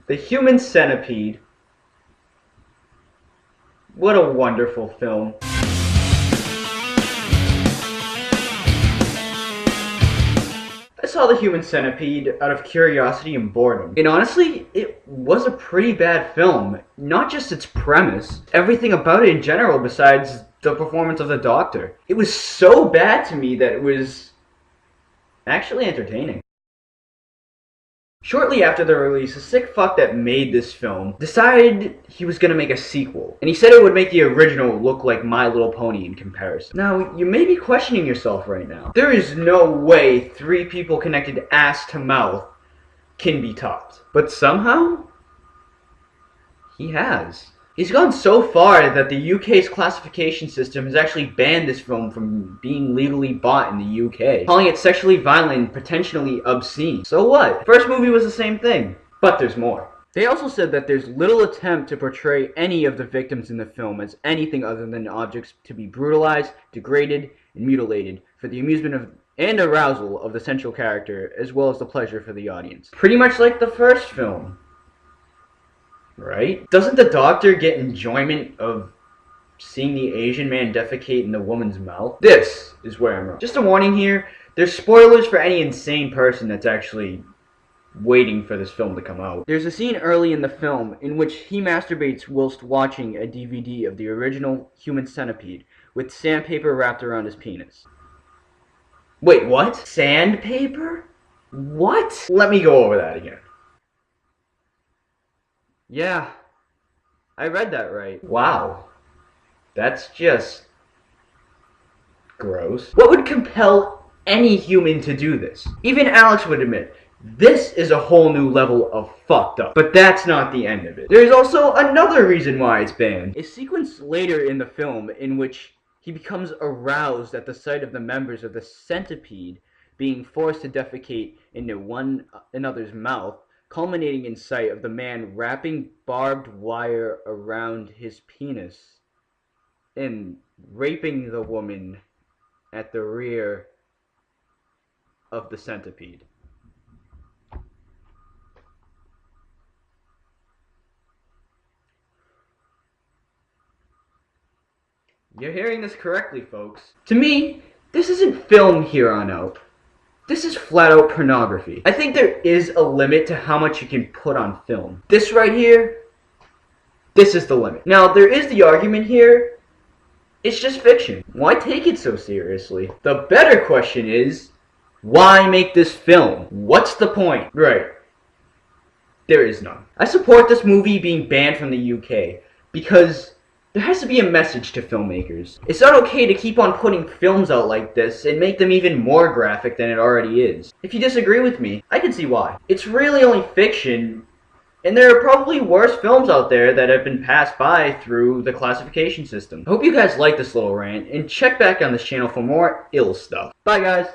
The Human Centipede. What a wonderful film. I saw The Human Centipede out of curiosity and boredom. And honestly, it was a pretty bad film. Not just its premise, everything about it in general besides the performance of the Doctor. It was so bad to me that it was actually entertaining. Shortly after the release, a sick fuck that made this film decided he was gonna make a sequel. And he said it would make the original look like My Little Pony in comparison. Now, you may be questioning yourself right now. There is no way 3 people connected ass to mouth can be topped. But somehow, he has. He's gone so far that the UK's classification system has actually banned this film from being legally bought in the UK, calling it sexually violent and potentially obscene. So what? First movie was the same thing, but there's more. They also said that there's little attempt to portray any of the victims in the film as anything other than objects to be brutalized, degraded, and mutilated for the amusement of and arousal of the central character, as well as the pleasure for the audience. Pretty much like the first film. Right? Doesn't the Doctor get enjoyment of seeing the Asian man defecate in the woman's mouth? This is where I'm wrong. Just a warning here, there's spoilers for any insane person that's actually waiting for this film to come out. There's a scene early in the film in which he masturbates whilst watching a DVD of the original Human Centipede with sandpaper wrapped around his penis. Wait, what? Sandpaper? What? Let me go over that again. Yeah, I read that right. Wow. That's just gross. What would compel any human to do this? Even Alex would admit, this is a whole new level of fucked up. But that's not the end of it. There's also another reason why it's banned. A sequence later in the film in which he becomes aroused at the sight of the members of the centipede being forced to defecate into one another's mouth, culminating in sight of the man wrapping barbed wire around his penis and raping the woman at the rear of the centipede. You're hearing this correctly, folks. To me, this isn't film here on out. This is flat out pornography. I think there is a limit to how much you can put on film. This right here, this is the limit. Now, there is the argument here, it's just fiction. Why take it so seriously? The better question is, why make this film? What's the point? Right. There is none. I support this movie being banned from the UK because there has to be a message to filmmakers. It's not okay to keep on putting films out like this and make them even more graphic than it already is. If you disagree with me, I can see why. It's really only fiction, and there are probably worse films out there that have been passed by through the classification system. I hope you guys like this little rant, and check back on this channel for more ill stuff. Bye guys!